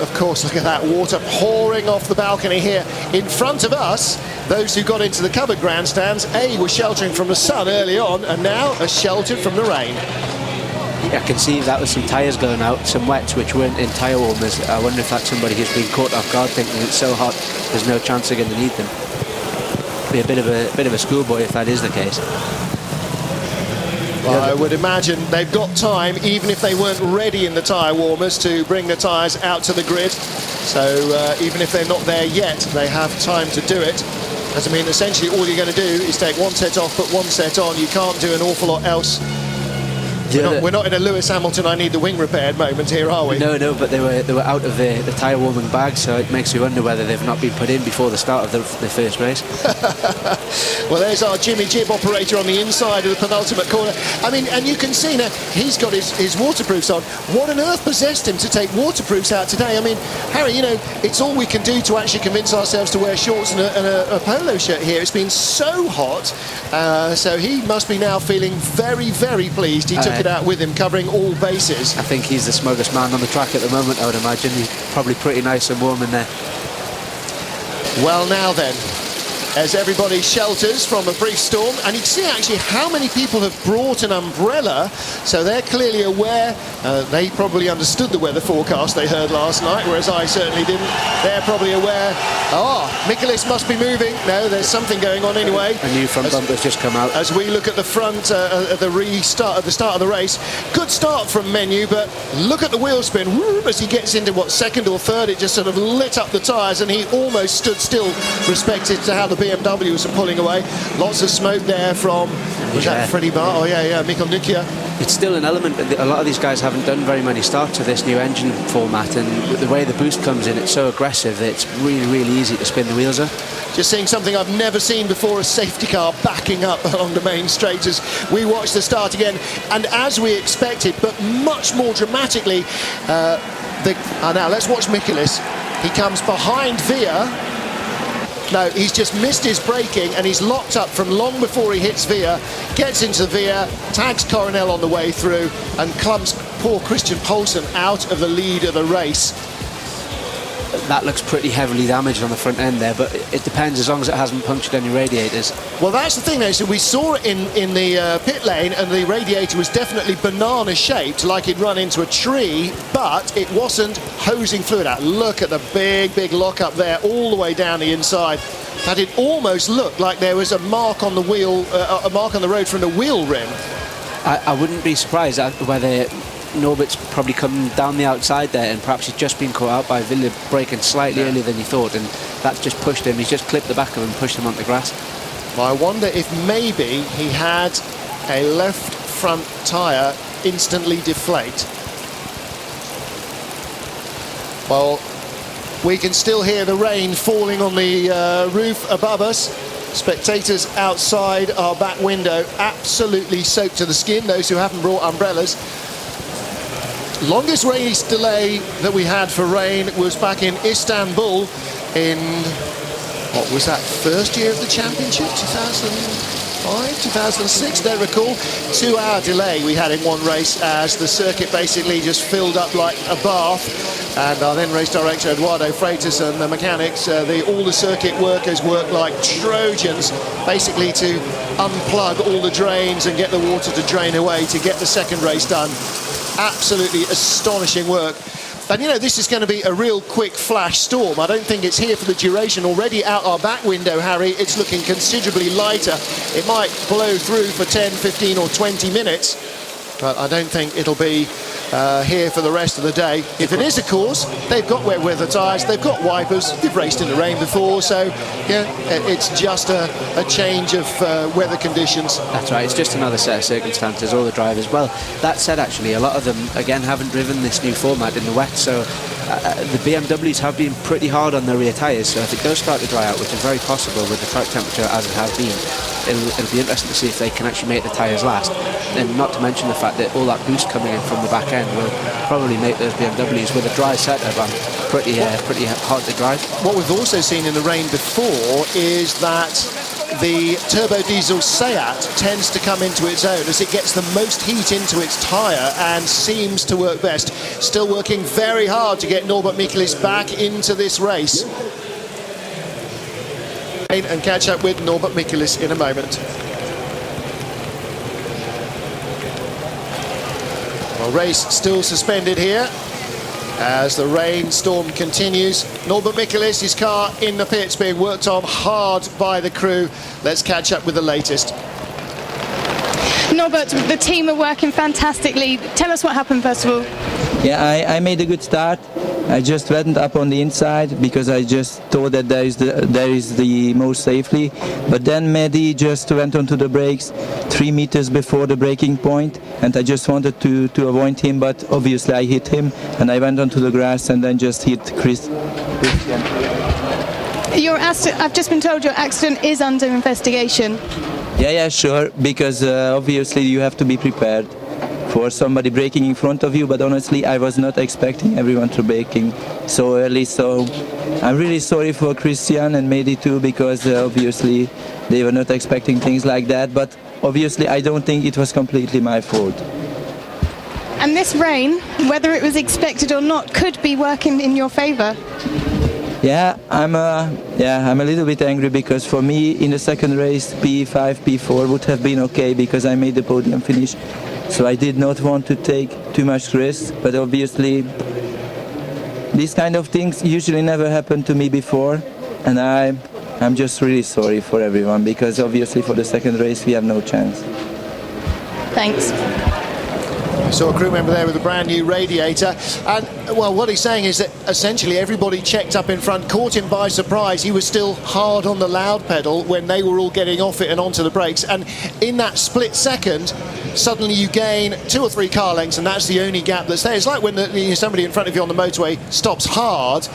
of course, look at that water pouring off the balcony here in front of us. Those who got into the covered grandstands, were sheltering from the sun early on, and now are sheltered from the rain. I can see that with some tyres going out, some wets which weren't in tyre warmers. I wonder if that's somebody who's been caught off guard thinking it's so hot there's no chance they're going to need them. Be a bit of a schoolboy if that is the case. Well, I would imagine they've got time, even if they weren't ready in the tyre warmers, to bring the tyres out to the grid. So even if they're not there yet, they have time to do it. As I mean, essentially all you're going to do is take one set off, put one set on. You can't do an awful lot else. We're not in a Lewis Hamilton I need the wing repaired moment here, are we? No, but they were out of the tyre warming bag, so it makes you wonder whether they've not been put in before the start of the first race. Well, there's our Jimmy Jib operator on the inside of the penultimate corner. I mean, and you can see now he's got his waterproofs on. What on earth possessed him to take waterproofs out today? I mean, Harry, you know, it's all we can do to actually convince ourselves to wear shorts and a polo shirt here. It's been so hot, so he must be now feeling very, very pleased. He took it out with him, covering all bases. I think he's the smuggest man on the track at the moment, I would imagine. He's probably pretty nice and warm in there. Well, now then, as everybody shelters from a brief storm, and you can see actually how many people have brought an umbrella, so they're clearly aware. They probably understood the weather forecast they heard last night, whereas I certainly didn't. They're probably aware. Michaelis must be moving. No, there's something going on anyway. A new front bumper's just come out. As we look at the front at the start of the race, good start from Menu, but look at the wheel spin. Whoop, as he gets into second or third, it just sort of lit up the tyres, and he almost stood still, respected to how the BMWs are pulling away. Lots of smoke there from, was that Freddie Bar? Oh yeah, Mikkel Nukia. It's still an element, but a lot of these guys haven't done very many starts to this new engine format, and the way the boost comes in, it's so aggressive that it's really, really easy to spin the wheels up. Just seeing something I've never seen before, a safety car backing up along the main straight as we watch the start again, and as we expected, but much more dramatically. Now let's watch Michaelis. He comes behind Via. No, he's just missed his braking, and he's locked up from long before he hits Via, gets into Via, tags Coronel on the way through, and clumps poor Christian Poulsen out of the lead of the race. That looks pretty heavily damaged on the front end there, but it depends, as long as it hasn't punctured any radiators. Well, that's the thing though, so we saw it in the pit lane, and the radiator was definitely banana shaped, like he'd run into a tree, but it wasn't hosing fluid out. Look at the big lockup there all the way down the inside. That it almost looked like there was a mark on the wheel, a mark on the road from the wheel rim. I wouldn't be surprised whether Norbert's probably come down the outside there, and perhaps he's just been caught out by Villa braking slightly earlier than he thought, and that's just pushed him. He's just clipped the back of him and pushed him onto the grass. Well, I wonder if maybe he had a left front tyre instantly deflate. Well, we can still hear the rain falling on the roof above us. Spectators outside our back window absolutely soaked to the skin, those who haven't brought umbrellas. Longest race delay that we had for rain was back in Istanbul in, what was that, first year of the championship, 2005, 2006, don't recall. 2-hour delay we had in one race as the circuit basically just filled up like a bath, and our then race director Eduardo Freitas and the mechanics, all the circuit workers worked like Trojans basically to unplug all the drains and get the water to drain away to get the second race done. Absolutely astonishing work. And you know, this is going to be a real quick flash storm. I don't think it's here for the duration. Already out our back window, Harry, it's looking considerably lighter. It might blow through for 10, 15 or 20 minutes, but I don't think it'll be here for the rest of the day. If it is, of course, they've got wet weather tyres, they've got wipers, they've raced in the rain before, so yeah, it's just a change of weather conditions. That's right, it's just another set of circumstances, all the drivers. Well, that said, actually, a lot of them, again, haven't driven this new format in the wet, so the BMWs have been pretty hard on their rear tyres, so if it does start to dry out, which is very possible with the track temperature as it has been, it'll be interesting to see if they can actually make the tyres last. And not to mention the fact that all that boost coming in from the back end will probably make those BMWs with a dry setup pretty hard to drive. What we've also seen in the rain before is that the turbo diesel Seat tends to come into its own as it gets the most heat into its tyre and seems to work best. Still working very hard to get Norbert Michelis back into this race. And catch up with Norbert Michelis in a moment. Well, race still suspended here as the rainstorm continues. Norbert Michelis, his car in the pits, being worked on hard by the crew. Let's catch up with the latest. Norbert, the team are working fantastically. Tell us what happened first of all. Yeah, I made a good start. I just went up on the inside because I just thought that there is the most safely. But then Mehdi just went onto the brakes 3 meters before the braking point, and I just wanted to avoid him, but obviously I hit him and I went onto the grass and then just hit Christian. I've just been told your accident is under investigation. Yeah, sure, because obviously you have to be prepared for somebody braking in front of you, but honestly I was not expecting everyone to braking so early, so I'm really sorry for Christian and Mehdi too, because obviously they were not expecting things like that, but obviously I don't think it was completely my fault. And this rain, whether it was expected or not, could be working in your favour. Yeah, I'm a little bit angry because for me in the second race P5, P4 would have been okay because I made the podium finish. So I did not want to take too much risk, but obviously these kind of things usually never happened to me before, and I'm just really sorry for everyone because obviously for the second race we have no chance. Thanks. Saw a crew member there with a brand new radiator, and well, what he's saying is that essentially everybody checked up in front, caught him by surprise. He was still hard on the loud pedal when they were all getting off it and onto the brakes, and in that split second suddenly you gain 2 or 3 car lengths, and that's the only gap that's there. It's like when somebody in front of you on the motorway stops hard,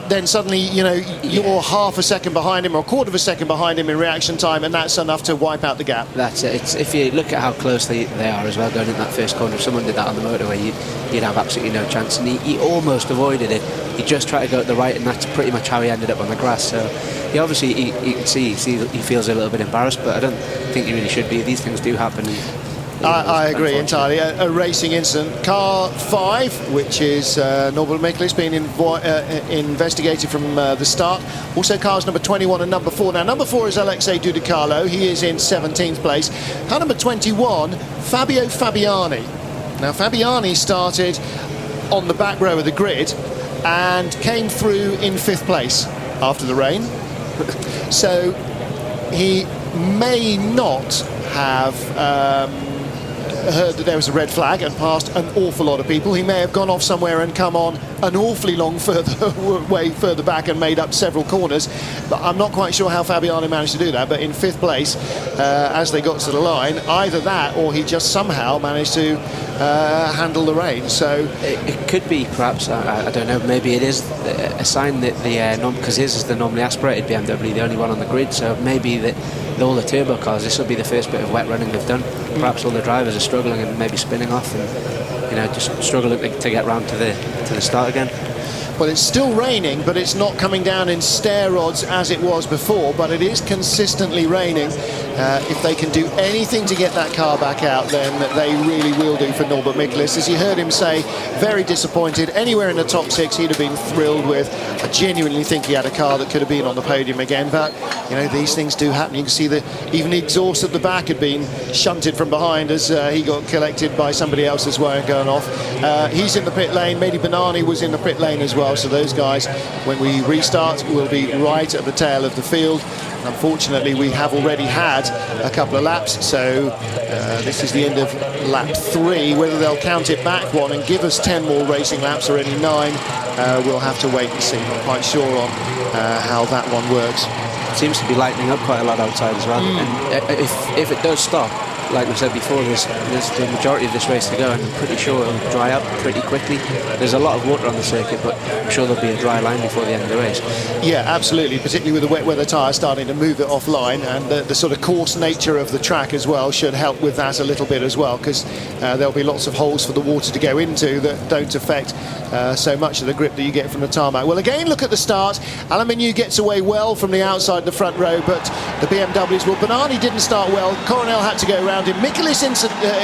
then suddenly you're half a second behind him or a quarter of a second behind him in reaction time, and that's enough to wipe out the gap. That's it. If you look at how close they are as well going in that first corner, if someone did that on the motorway you'd have absolutely no chance, and he almost avoided it. He just tried to go to the right, and that's pretty much how he ended up on the grass. So he obviously you can see he feels a little bit embarrassed, but I don't think he really should be. These things do happen. I agree entirely. A racing incident. Car 5, which is Norbert Michelis, being investigated from the start. Also cars number 21 and number 4. Now number 4 is Alexei Dudicalo. He is in 17th place. Car number 21, Fabio Fabiani. Now Fabiani started on the back row of the grid and came through in 5th place after the rain. So he may not have heard that there was a red flag and passed an awful lot of people. He may have gone off somewhere and come on an awfully long way further back and made up several corners, but I'm not quite sure how Fabiani managed to do that. But in 5th place as they got to the line, either that or he just somehow managed to handle the rain. So it could be perhaps, I don't know, maybe it is a sign that because his is the normally aspirated BMW, the only one on the grid, so maybe that all the turbo cars, this will be the first bit of wet running they've done. Perhaps all the drivers are struggling and maybe spinning off and just struggling to get round to the start again. Well, it's still raining, but it's not coming down in stair rods as it was before, but it is consistently raining. If they can do anything to get that car back out, then they really will do for Norbert Michelis. As you heard him say, very disappointed. Anywhere in the top 6 he'd have been thrilled with. I genuinely think he had a car that could have been on the podium again, but these things do happen. You can see that even the exhaust at the back had been shunted from behind as he got collected by somebody else as well and going off. He's in the pit lane. Mehdi Banani was in the pit lane as well. So those guys, when we restart, will be right at the tail of the field. Unfortunately, we have already had a couple of laps, so this is the end of lap 3. Whether they'll count it back one and give us 10 more racing laps or only 9, we'll have to wait and see. Not quite sure on how that one works. It seems to be lightening up quite a lot outside as well. And if it does stop, like we said before, there's the majority of this race to go, and I'm pretty sure it'll dry up pretty quickly. There's a lot of water on the circuit, but I'm sure there'll be a dry line before the end of the race. Yeah, absolutely, particularly with the wet weather tyres starting to move it offline, and the sort of coarse nature of the track as well should help with that a little bit as well, because there'll be lots of holes for the water to go into that don't affect so much of the grip that you get from the tarmac. Well, again, look at the start. Alain Menu gets away well from the outside the front row, but the BMWs, well, Bonani didn't start well. Coronel had to go around him. Mikulis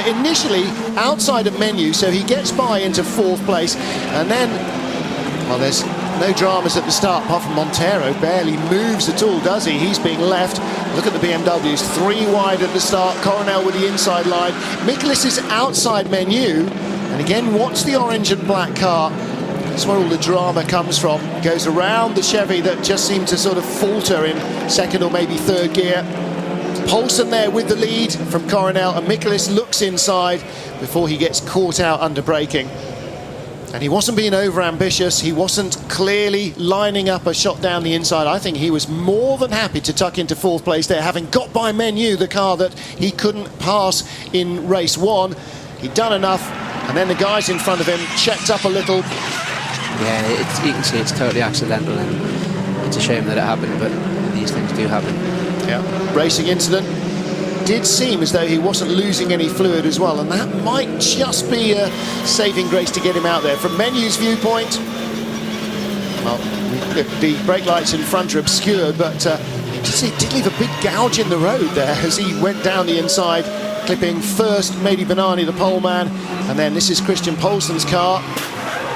initially outside of Menu, so he gets by into 4th place, and then, well, there's no dramas at the start apart from Montero barely moves at all, does he? He's being left. Look at the BMWs, 3 wide at the start. Coronel with the inside line. Mikulis is outside Menu, and again, watch the orange and black car. That's where all the drama comes from. Goes around the Chevy that just seemed to sort of falter in 2nd or maybe 3rd gear. Paulson there with the lead from Coronel, and Mikulis looks inside before he gets caught out under braking. And he wasn't being over-ambitious. He wasn't clearly lining up a shot down the inside. I think he was more than happy to tuck into 4th place there, having got by Menu, the car that he couldn't pass in race 1. He'd done enough, and then the guys in front of him checked up a little. Yeah, you can see it's totally accidental, and it's a shame that it happened, but these things do happen. Yeah, racing incident. Did seem as though he wasn't losing any fluid as well, and that might just be a saving grace to get him out there. From Menu's viewpoint, well, the brake lights in front are obscured, but he did leave a big gouge in the road there as he went down the inside, clipping first Mehdi Bonani, the pole man, and then this is Christian Poulsen's car,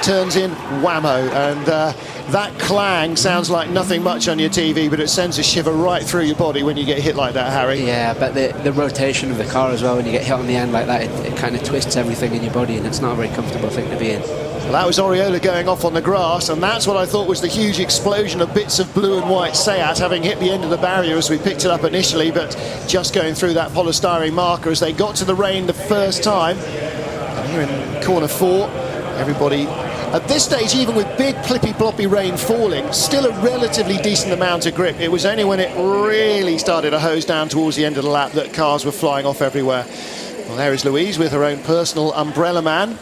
turns in whammo, and that clang sounds like nothing much on your TV, but it sends a shiver right through your body when you get hit like that, Harry. Yeah, but the rotation of the car as well, when you get hit on the end like that, it kind of twists everything in your body, and it's not a very comfortable thing to be in. Well, that was Oriola going off on the grass, and that's what I thought was the huge explosion of bits of blue and white Seat having hit the end of the barrier as we picked it up initially, but just going through that polystyrene marker as they got to the rain the first time. And here in corner 4, everybody at this stage, even with big plippy-ploppy rain falling, still a relatively decent amount of grip. It was only when it really started to hose down towards the end of the lap that cars were flying off everywhere. Well, there is Louise with her own personal umbrella man.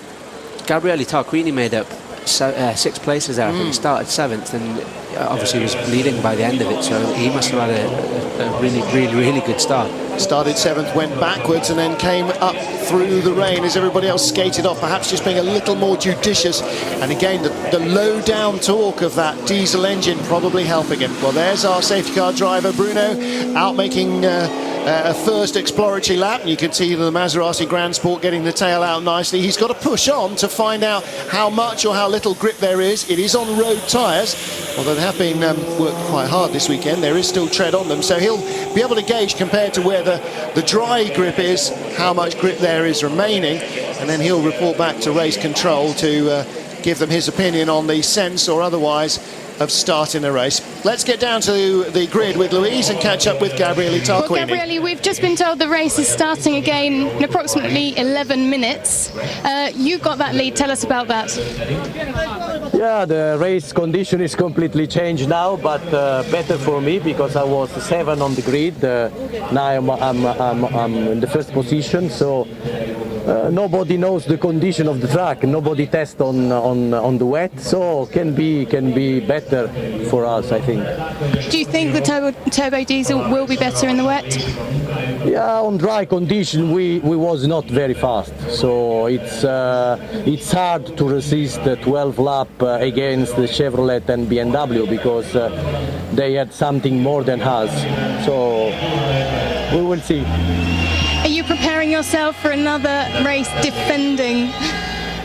Gabriele Tarquini made up 6 places there. I think he started 7th, and obviously was bleeding by the end of it, so he must have had a really good start. Started 7th, went backwards, and then came up through the rain as everybody else skated off, perhaps just being a little more judicious. And again, the low down torque of that diesel engine probably helping him. Well, there's our safety car driver, Bruno, out making a first exploratory lap, and you can see the Maserati Grand Sport getting the tail out nicely. He's got to push on to find out how much or how little grip there is. It is on road tyres, although they have been worked quite hard this weekend. There is still tread on them, so he'll be able to gauge compared to where the dry grip is, how much grip there is remaining, and then he'll report back to race control to give them his opinion on the sense or otherwise of starting a race. Let's get down to the grid with Louise and catch up with Gabriele Tarquini. Well, Gabriele, we've just been told the race is starting again in approximately 11 minutes. You got that lead. Tell us about that. Yeah, the race condition is completely changed now, but better for me because I was 7 on the grid. Now I'm in the first position, so nobody knows the condition of the track. Nobody tests on the wet, so can be better for us, I think. Do you think the turbo diesel will be better in the wet? Yeah, on dry condition we was not very fast, so it's hard to resist the 12 lap against the Chevrolet and BMW because they had something more than us. So we will see. Are you preparing yourself for another race defending?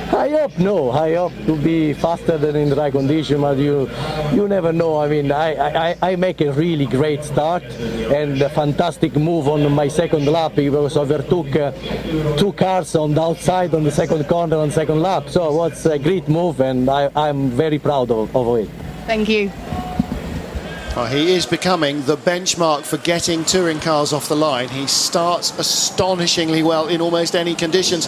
I hope no. I hope to be faster than in dry condition, but you never know. I mean, I make a really great start and a fantastic move on my second lap because I overtook 2 cars on the outside on the second corner on second lap. So it was a great move, and I'm very proud of it. Thank you. Well, he is becoming the benchmark for getting touring cars off the line. He starts astonishingly well in almost any conditions.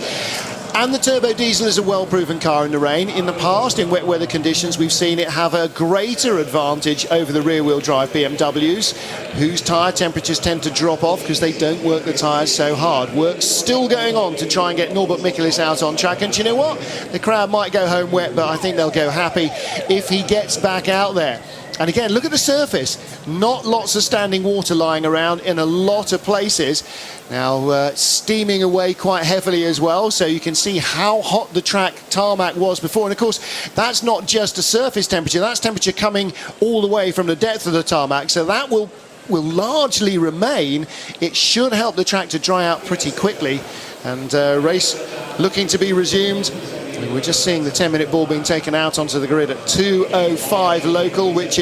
And the turbo diesel is a well-proven car in the rain. In the past, in wet weather conditions, we've seen it have a greater advantage over the rear-wheel drive BMWs, whose tyre temperatures tend to drop off because they don't work the tyres so hard. Work's still going on to try and get Norbert Michelis out on track. And do you know what? The crowd might go home wet, but I think they'll go happy if he gets back out there. And again, look at the surface. Not lots of standing water lying around in a lot of places. Now, steaming away quite heavily as well, so you can see how hot the track tarmac was before. And of course, that's not just a surface temperature, that's temperature coming all the way from the depth of the tarmac, so that will largely remain. It should help the track to dry out pretty quickly. And race looking to be resumed. We're just seeing the 10-minute ball being taken out onto the grid at 2:05 local, which